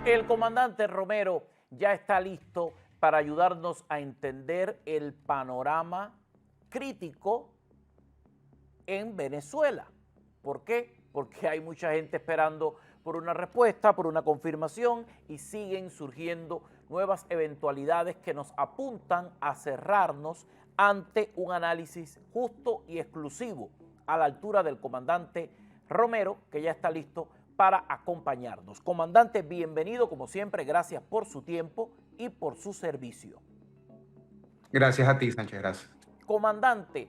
El comandante Romero ya está listo para ayudarnos a entender el panorama crítico en Venezuela. ¿Por qué? Porque hay mucha gente esperando por una respuesta, por una confirmación y siguen surgiendo nuevas eventualidades que nos apuntan a cerrarnos ante un análisis justo y exclusivo a la altura del comandante Romero, que ya está listo para acompañarnos. Comandante, bienvenido como siempre, gracias por su tiempo y por su servicio. Gracias a ti, Sánchez, gracias. Comandante,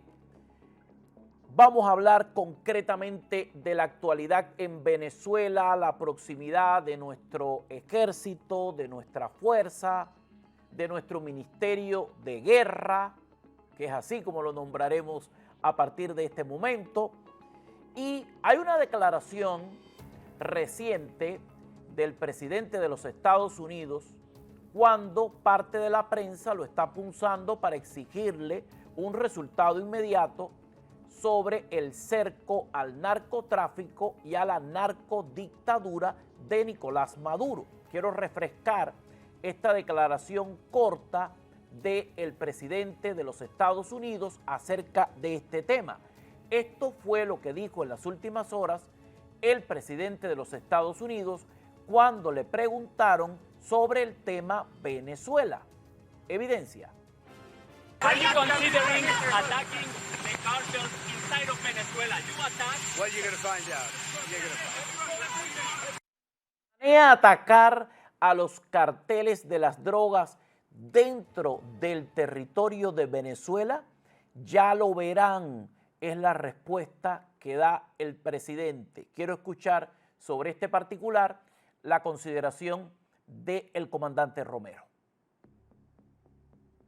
vamos a hablar concretamente de la actualidad en Venezuela, la proximidad de nuestro ejército, de nuestra fuerza, de nuestro Ministerio de Guerra, que es así como lo nombraremos a partir de este momento. Y hay una declaración reciente del presidente de los Estados Unidos cuando parte de la prensa lo está punzando para exigirle un resultado inmediato sobre el cerco al narcotráfico y a la narcodictadura de Nicolás Maduro. Quiero refrescar esta declaración corta del presidente de los Estados Unidos acerca de este tema. Esto fue lo que dijo en las últimas horas el presidente de los Estados Unidos cuando le preguntaron sobre el tema Venezuela. Evidencia. Are you considering attacking the cartels inside of Venezuela? You attack? Well, you're gonna find out. You're gonna find out. ¿Planea atacar a los carteles de las drogas dentro del territorio de Venezuela? Ya lo verán, es la respuesta que da el presidente. Quiero escuchar sobre este particular la consideración del comandante Romero.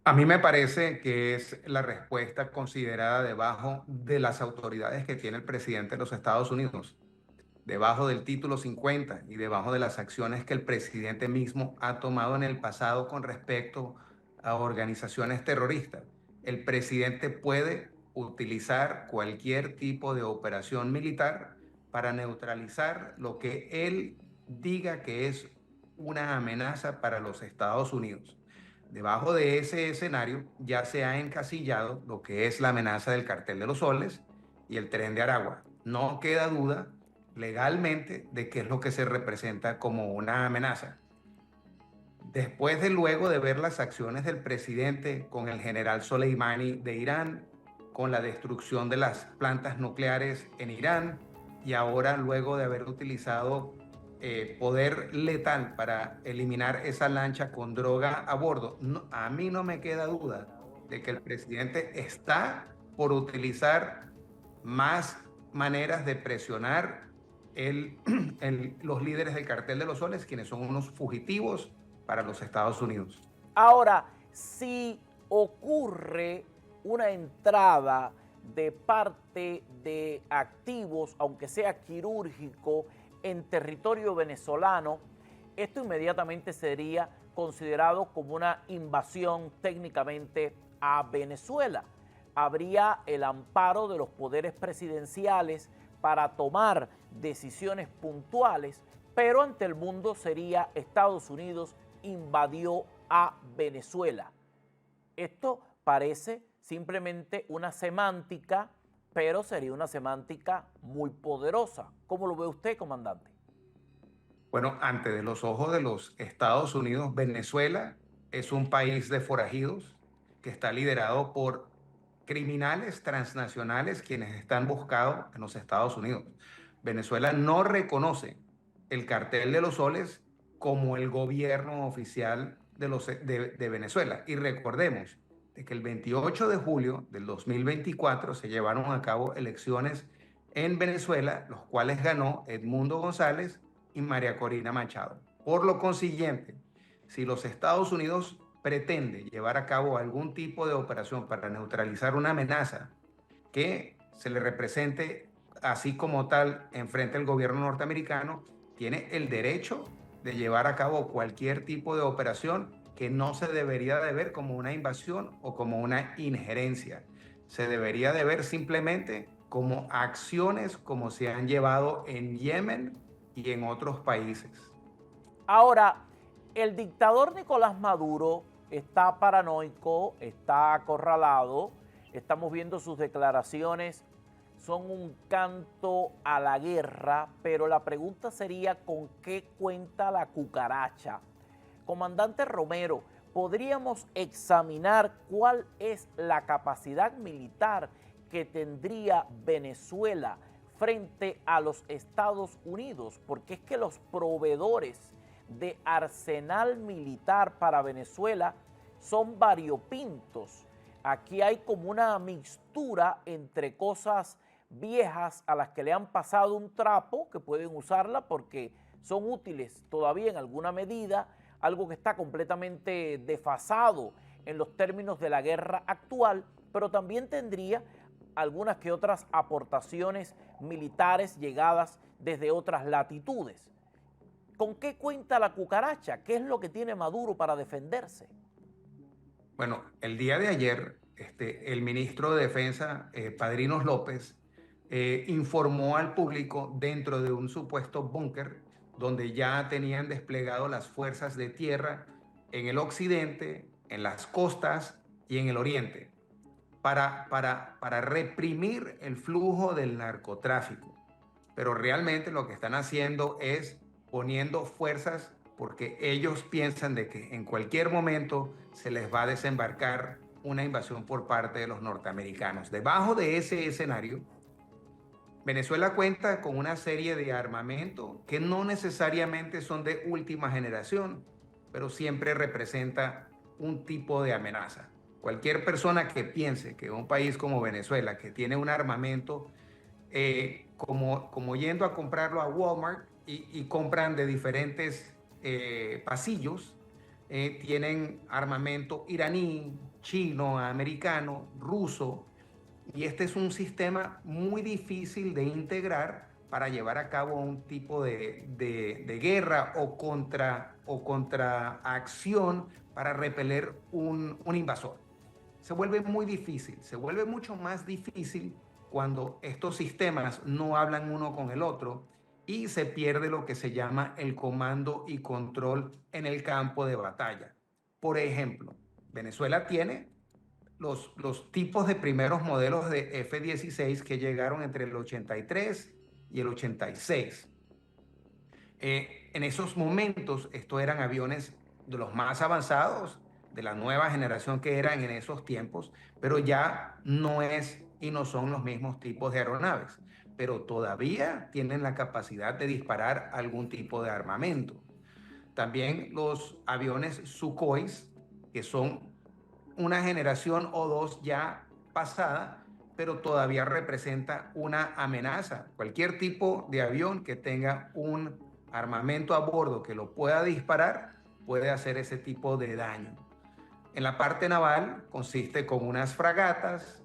A mí me parece que es la respuesta considerada debajo de las autoridades que tiene el presidente de los Estados Unidos, debajo del título 50 y debajo de las acciones que el presidente mismo ha tomado en el pasado con respecto a organizaciones terroristas. El presidente puede utilizar cualquier tipo de operación militar para neutralizar lo que él diga que es una amenaza para los Estados Unidos. Debajo de ese escenario ya se ha encasillado lo que es la amenaza del Cartel de los Soles y el Tren de Aragua. No queda duda legalmente de qué es lo que se representa como una amenaza. Después de luego de ver las acciones del presidente con el general Soleimani de Irán, con la destrucción de las plantas nucleares en Irán y ahora luego de haber utilizado poder letal para eliminar esa lancha con droga a bordo, a mí no me queda duda de que el presidente está por utilizar más maneras de presionar los líderes del Cartel de los Soles, quienes son unos fugitivos para los Estados Unidos. Ahora, si ocurre una entrada de parte de activos, aunque sea quirúrgico, en territorio venezolano, esto inmediatamente sería considerado como una invasión técnicamente a Venezuela. Habría el amparo de los poderes presidenciales para tomar decisiones puntuales, pero ante el mundo sería Estados Unidos invadió a Venezuela. Esto parece simplemente una semántica, pero sería una semántica muy poderosa. ¿Cómo lo ve usted, comandante? Bueno, ante los ojos de los Estados Unidos, Venezuela es un país de forajidos que está liderado por criminales transnacionales quienes están buscados en los Estados Unidos. Venezuela no reconoce el Cartel de los Soles como el gobierno oficial de Venezuela. Y recordemos de que el 28 de julio del 2024 se llevaron a cabo elecciones en Venezuela, los cuales ganó Edmundo González y María Corina Machado. Por lo consiguiente, si los Estados Unidos pretende llevar a cabo algún tipo de operación para neutralizar una amenaza que se le represente así como tal enfrente al gobierno norteamericano, tiene el derecho de llevar a cabo cualquier tipo de operación que no se debería de ver como una invasión o como una injerencia. Se debería de ver simplemente como acciones como se han llevado en Yemen y en otros países. Ahora, el dictador Nicolás Maduro está paranoico, está acorralado, estamos viendo sus declaraciones, son un canto a la guerra, pero la pregunta sería ¿con qué cuenta la cucaracha? Comandante Romero, ¿podríamos examinar cuál es la capacidad militar que tendría Venezuela frente a los Estados Unidos? Porque es que los proveedores de arsenal militar para Venezuela son variopintos. Aquí hay como una mixtura entre cosas viejas a las que le han pasado un trapo, que pueden usarla porque son útiles todavía en alguna medida, algo que está completamente desfasado en los términos de la guerra actual, pero también tendría algunas que otras aportaciones militares llegadas desde otras latitudes. ¿Con qué cuenta la cucaracha? ¿Qué es lo que tiene Maduro para defenderse? Bueno, el día de ayer, el ministro de Defensa, Padrinos López, informó al público dentro de un supuesto búnker donde ya tenían desplegado las fuerzas de tierra en el occidente, en las costas y en el oriente, para reprimir el flujo del narcotráfico. Pero realmente lo que están haciendo es poniendo fuerzas porque ellos piensan de que en cualquier momento se les va a desembarcar una invasión por parte de los norteamericanos. Debajo de ese escenario, Venezuela cuenta con una serie de armamento que no necesariamente son de última generación, pero siempre representa un tipo de amenaza. Cualquier persona que piense que un país como Venezuela, que tiene un armamento como yendo a comprarlo a Walmart y compran de diferentes pasillos, tienen armamento iraní, chino, americano, ruso, y este es un sistema muy difícil de integrar para llevar a cabo un tipo de guerra o contra acción para repeler un invasor. Se vuelve muy difícil, se vuelve mucho más difícil cuando estos sistemas no hablan uno con el otro y se pierde lo que se llama el comando y control en el campo de batalla. Por ejemplo, Venezuela tiene los tipos de primeros modelos de F-16 que llegaron entre el 83 y el 86. En esos momentos, estos eran aviones de los más avanzados, de la nueva generación que eran en esos tiempos, pero ya no es y no son los mismos tipos de aeronaves, pero todavía tienen la capacidad de disparar algún tipo de armamento. También los aviones Sukhois, que son una generación o dos ya pasada, pero todavía representa una amenaza. Cualquier tipo de avión que tenga un armamento a bordo que lo pueda disparar puede hacer ese tipo de daño. En la parte naval consiste con unas fragatas,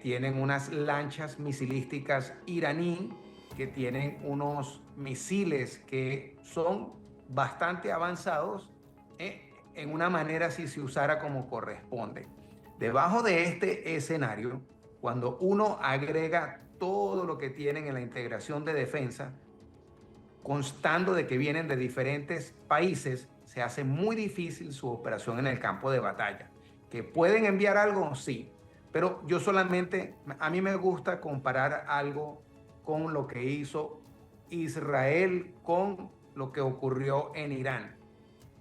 tienen unas lanchas misilísticas iraní que tienen unos misiles que son bastante avanzados, en una manera si se usara como corresponde. Debajo de este escenario, cuando uno agrega todo lo que tienen en la integración de defensa, constando de que vienen de diferentes países, se hace muy difícil su operación en el campo de batalla. ¿Que pueden enviar algo? Sí. Pero yo solamente, a mí me gusta comparar algo con lo que hizo Israel con lo que ocurrió en Irán.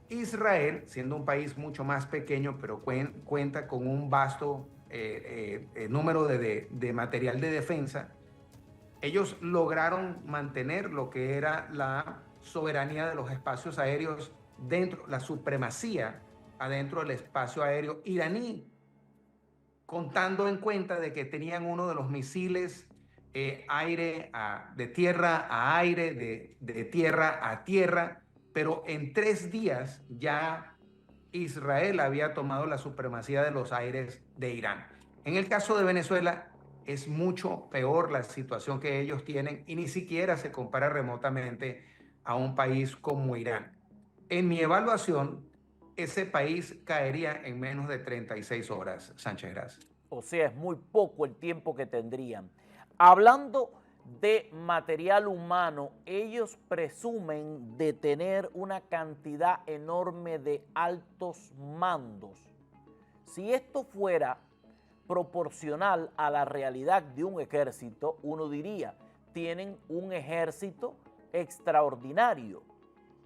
Israel, siendo un país mucho más pequeño, pero cuenta con un vasto número de material de defensa, ellos lograron mantener lo que era la soberanía de los espacios aéreos dentro, la supremacía adentro del espacio aéreo iraní, contando en cuenta de que tenían uno de los misiles de tierra a aire, de tierra a tierra, pero en 3 días ya Israel había tomado la supremacía de los aires de Irán. En el caso de Venezuela es mucho peor la situación que ellos tienen y ni siquiera se compara remotamente a un país como Irán. En mi evaluación, ese país caería en menos de 36 horas, Sánchez Gras. O sea, es muy poco el tiempo que tendrían. Hablando de material humano, ellos presumen de tener una cantidad enorme de altos mandos. Si esto fuera proporcional a la realidad de un ejército, uno diría, tienen un ejército extraordinario,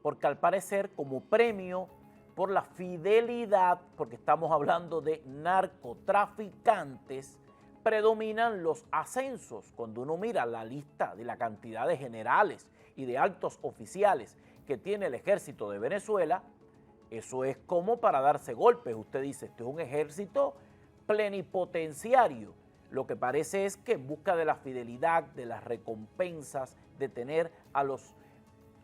porque al parecer como premio por la fidelidad, porque estamos hablando de narcotraficantes, predominan los ascensos. Cuando uno mira la lista de la cantidad de generales y de altos oficiales que tiene el ejército de Venezuela, eso es como para darse golpes. Usted dice, esto es un ejército plenipotenciario. Lo que parece es que en busca de la fidelidad, de las recompensas, de tener a los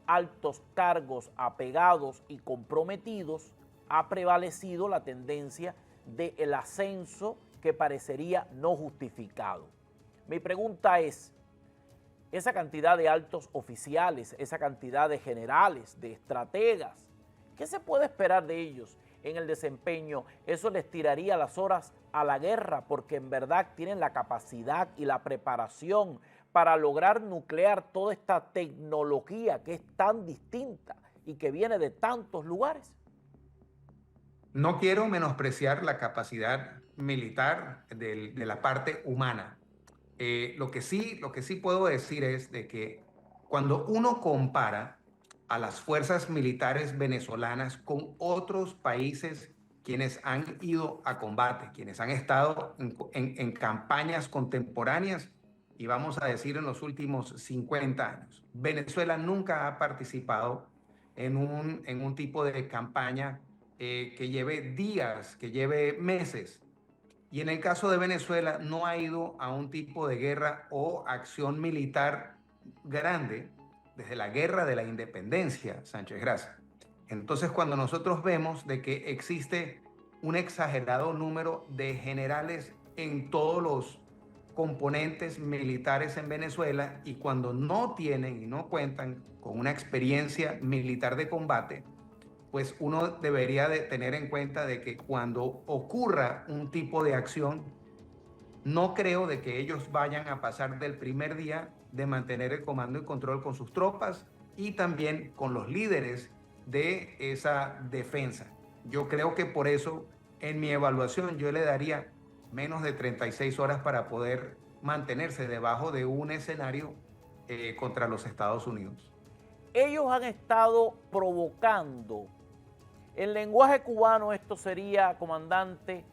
altos cargos apegados y comprometidos, ha prevalecido la tendencia del ascenso que parecería no justificado. Mi pregunta es, esa cantidad de altos oficiales, esa cantidad de generales, de estrategas, ¿qué se puede esperar de ellos en el desempeño? ¿Eso les tiraría las horas a la guerra porque en verdad tienen la capacidad y la preparación para lograr nuclear toda esta tecnología que es tan distinta y que viene de tantos lugares? No quiero menospreciar la capacidad militar de la parte humana. Lo que sí puedo decir es de que cuando uno compara a las fuerzas militares venezolanas con otros países quienes han ido a combate, quienes han estado en campañas contemporáneas, y vamos a decir en los últimos 50 años, Venezuela nunca ha participado en un tipo de campaña que lleve días, que lleve meses. Y en el caso de Venezuela no ha ido a un tipo de guerra o acción militar grande desde la guerra de la independencia, Sánchez Gracia. Entonces, cuando nosotros vemos de que existe un exagerado número de generales en todos los componentes militares en Venezuela y cuando no tienen y no cuentan con una experiencia militar de combate, pues uno debería de tener en cuenta de que cuando ocurra un tipo de acción, no creo de que ellos vayan a pasar del primer día de mantener el comando y control con sus tropas y también con los líderes de esa defensa. Yo creo que por eso en mi evaluación yo le daría menos de 36 horas para poder mantenerse debajo de un escenario contra los Estados Unidos. Ellos han estado provocando. En lenguaje cubano esto sería, comandante,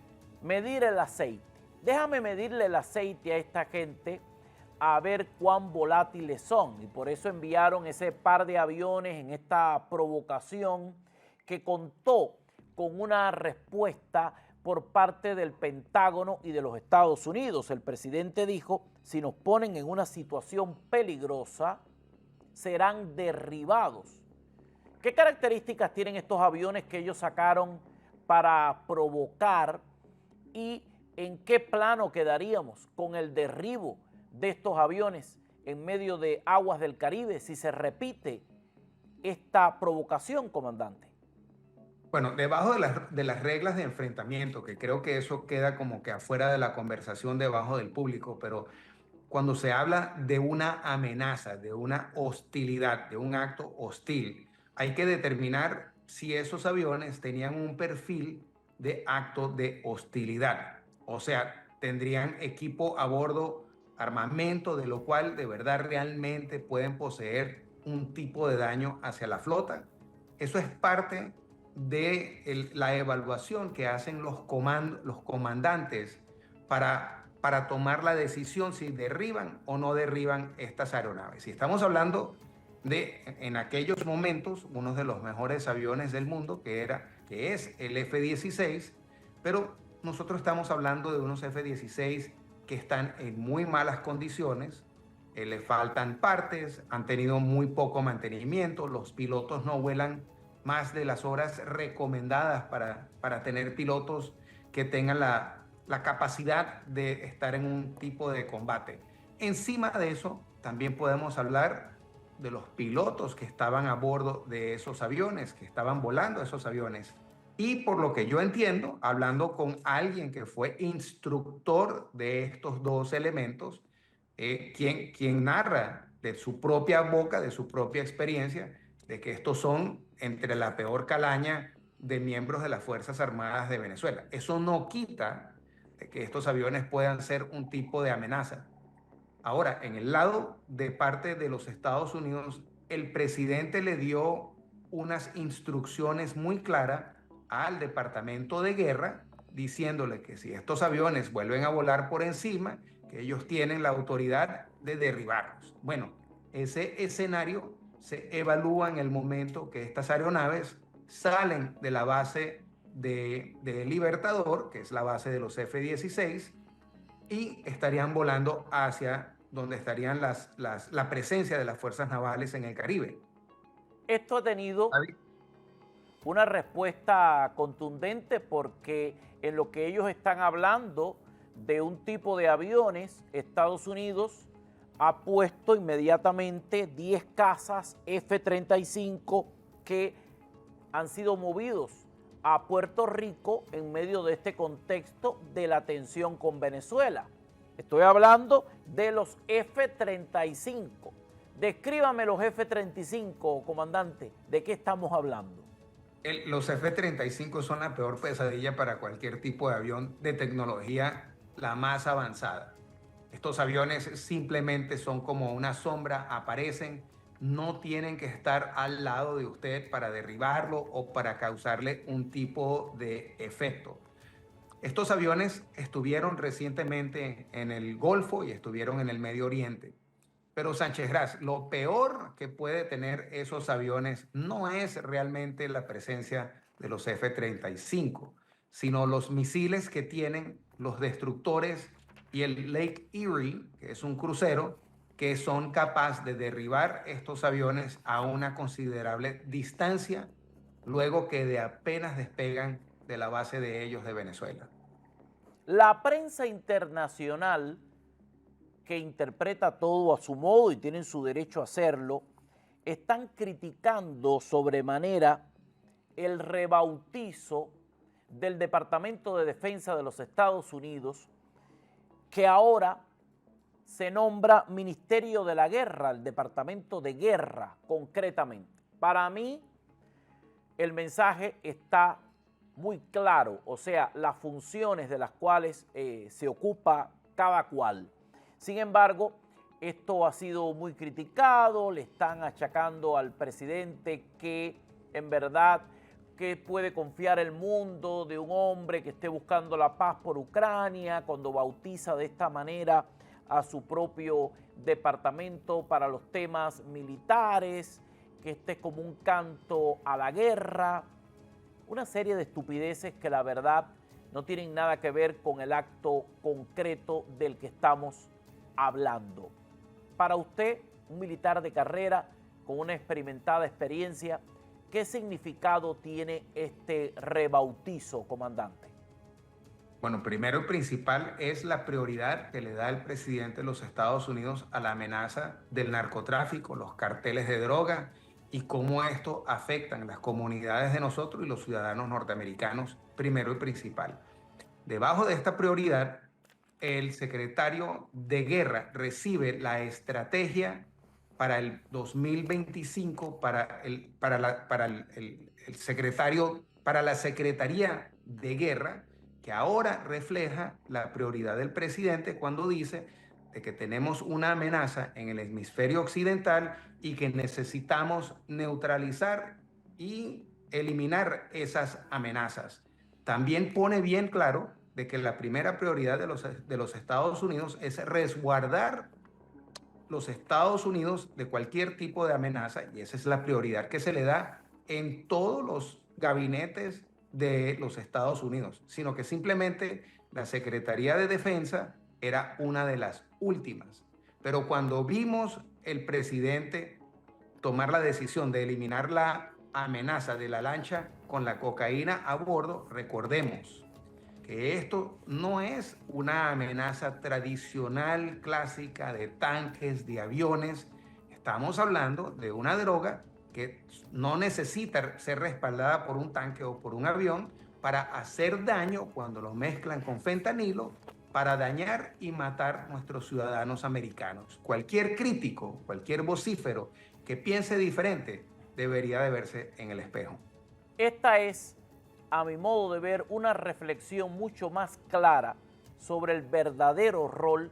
medir el aceite. Déjame medirle el aceite a esta gente a ver cuán volátiles son. Y por eso enviaron ese par de aviones en esta provocación que contó con una respuesta por parte del Pentágono y de los Estados Unidos. El presidente dijo, si nos ponen en una situación peligrosa, serán derribados. ¿Qué características tienen estos aviones que ellos sacaron para provocar y en qué plano quedaríamos con el derribo de estos aviones en medio de aguas del Caribe si se repite esta provocación, comandante? Bueno, debajo de las reglas de enfrentamiento, que creo que eso queda como que afuera de la conversación debajo del público, pero cuando se habla de una amenaza, de una hostilidad, de un acto hostil, hay que determinar si esos aviones tenían un perfil de acto de hostilidad. O sea, tendrían equipo a bordo, armamento, de lo cual de verdad realmente pueden poseer un tipo de daño hacia la flota. Eso es parte de la evaluación que hacen los comandantes para tomar la decisión si derriban o no derriban estas aeronaves. Si estamos hablando de, en aquellos momentos, uno de los mejores aviones del mundo, que es el F-16, pero nosotros estamos hablando de unos F-16 que están en muy malas condiciones, le faltan partes, han tenido muy poco mantenimiento, los pilotos no vuelan más de las horas recomendadas para tener pilotos que tengan la capacidad de estar en un tipo de combate. Encima de eso, también podemos hablar de los pilotos que estaban a bordo de esos aviones, que estaban volando esos aviones. Y por lo que yo entiendo, hablando con alguien que fue instructor de estos dos elementos, quien narra de su propia boca, de su propia experiencia, de que estos son entre la peor calaña de miembros de las Fuerzas Armadas de Venezuela. Eso no quita de que estos aviones puedan ser un tipo de amenaza. Ahora, en el lado de parte de los Estados Unidos, el presidente le dio unas instrucciones muy claras al Departamento de Guerra, diciéndole que si estos aviones vuelven a volar por encima, que ellos tienen la autoridad de derribarlos. Bueno, ese escenario se evalúa en el momento que estas aeronaves salen de la base de Libertador, que es la base de los F-16, y estarían volando hacia donde estarían la presencia de las fuerzas navales en el Caribe. Esto ha tenido una respuesta contundente porque en lo que ellos están hablando de un tipo de aviones, Estados Unidos ha puesto inmediatamente 10 cazas F-35 que han sido movidos a Puerto Rico en medio de este contexto de la tensión con Venezuela. Estoy hablando de los F-35. Descríbame los F-35, comandante. ¿De qué estamos hablando? Los F-35 son la peor pesadilla para cualquier tipo de avión de tecnología la más avanzada. Estos aviones simplemente son como una sombra, aparecen, no tienen que estar al lado de usted para derribarlo o para causarle un tipo de efecto. Estos aviones estuvieron recientemente en el Golfo y estuvieron en el Medio Oriente. Pero Sánchez Gras, lo peor que puede tener esos aviones no es realmente la presencia de los F-35, sino los misiles que tienen los destructores y el Lake Erie, que es un crucero, que son capaces de derribar estos aviones a una considerable distancia luego que de apenas despegan de la base de ellos de Venezuela. La prensa internacional, que interpreta todo a su modo y tienen su derecho a hacerlo, están criticando sobremanera el rebautizo del Departamento de Defensa de los Estados Unidos, que ahora se nombra Ministerio de la Guerra, el Departamento de Guerra concretamente. Para mí, el mensaje está muy claro, o sea, las funciones de las cuales se ocupa cada cual. Sin embargo, esto ha sido muy criticado, le están achacando al presidente que en verdad que puede confiar el mundo de un hombre que esté buscando la paz por Ucrania cuando bautiza de esta manera a su propio departamento para los temas militares, que este es como un canto a la guerra, una serie de estupideces que la verdad no tienen nada que ver con el acto concreto del que estamos hablando. Para usted, un militar de carrera con una experimentada experiencia, ¿qué significado tiene este rebautizo, comandante? Bueno, primero y principal es la prioridad que le da el presidente de los Estados Unidos a la amenaza del narcotráfico, los carteles de droga y cómo esto afecta a las comunidades de nosotros y los ciudadanos norteamericanos, primero y principal. Debajo de esta prioridad, el secretario de Guerra recibe la estrategia para el 2025 para la Secretaría de Guerra, que ahora refleja la prioridad del presidente cuando dice de que tenemos una amenaza en el hemisferio occidental y que necesitamos neutralizar y eliminar esas amenazas. También pone bien claro de que la primera prioridad de los Estados Unidos es resguardar los Estados Unidos de cualquier tipo de amenaza, y esa es la prioridad que se le da en todos los gabinetes de los Estados Unidos, sino que simplemente la Secretaría de Defensa era una de las últimas. Pero cuando vimos el presidente tomar la decisión de eliminar la amenaza de la lancha con la cocaína a bordo, recordemos que esto no es una amenaza tradicional, clásica, de tanques, de aviones. Estamos hablando de una droga que no necesita ser respaldada por un tanque o por un avión para hacer daño cuando lo mezclan con fentanilo para dañar y matar a nuestros ciudadanos americanos. Cualquier crítico, cualquier vocífero que piense diferente debería de verse en el espejo. Esta es, a mi modo de ver, una reflexión mucho más clara sobre el verdadero rol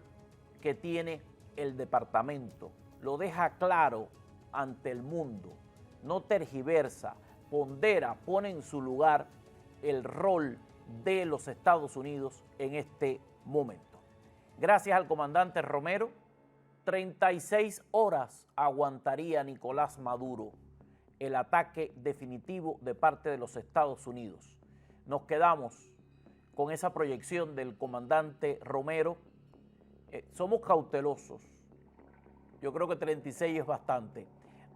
que tiene el departamento. Lo deja claro ante el mundo, no tergiversa, pondera, pone en su lugar el rol de los Estados Unidos en este momento. Gracias al comandante Romero, 36 horas aguantaría Nicolás Maduro el ataque definitivo de parte de los Estados Unidos. Nos quedamos con esa proyección del comandante Romero. Somos cautelosos. Yo creo que 36 es bastante.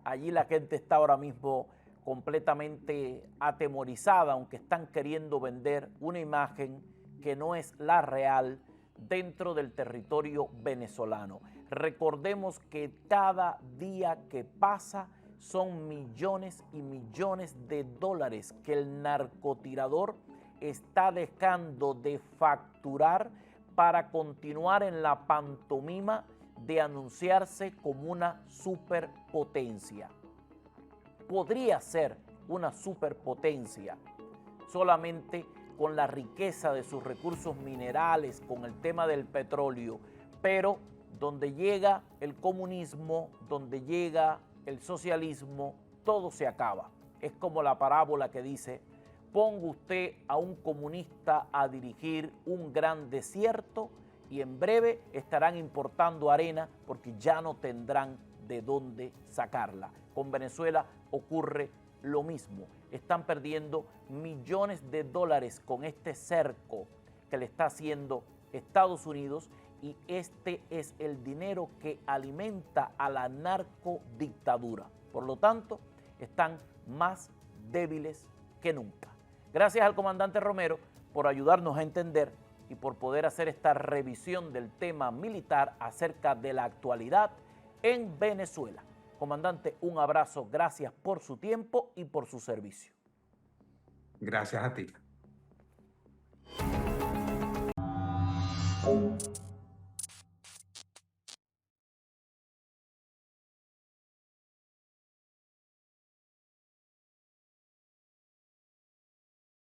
Allí la gente está ahora mismo completamente atemorizada, aunque están queriendo vender una imagen que no es la real dentro del territorio venezolano. Recordemos que cada día que pasa son millones y millones de dólares que el narcotirador está dejando de facturar para continuar en la pantomima de anunciarse como una superpotencia. Podría ser una superpotencia solamente con la riqueza de sus recursos minerales, con el tema del petróleo, pero donde llega el comunismo, donde llega el socialismo, todo se acaba. Es como la parábola que dice: ponga usted a un comunista a dirigir un gran desierto y en breve estarán importando arena porque ya no tendrán de dónde sacarla. Con Venezuela ocurre lo mismo. Están perdiendo millones de dólares con este cerco que le está haciendo Estados Unidos, y este es el dinero que alimenta a la narcodictadura. Por lo tanto, están más débiles que nunca. Gracias al comandante Romero por ayudarnos a entender y por poder hacer esta revisión del tema militar acerca de la actualidad en Venezuela. Comandante, un abrazo, gracias por su tiempo y por su servicio. Gracias a ti.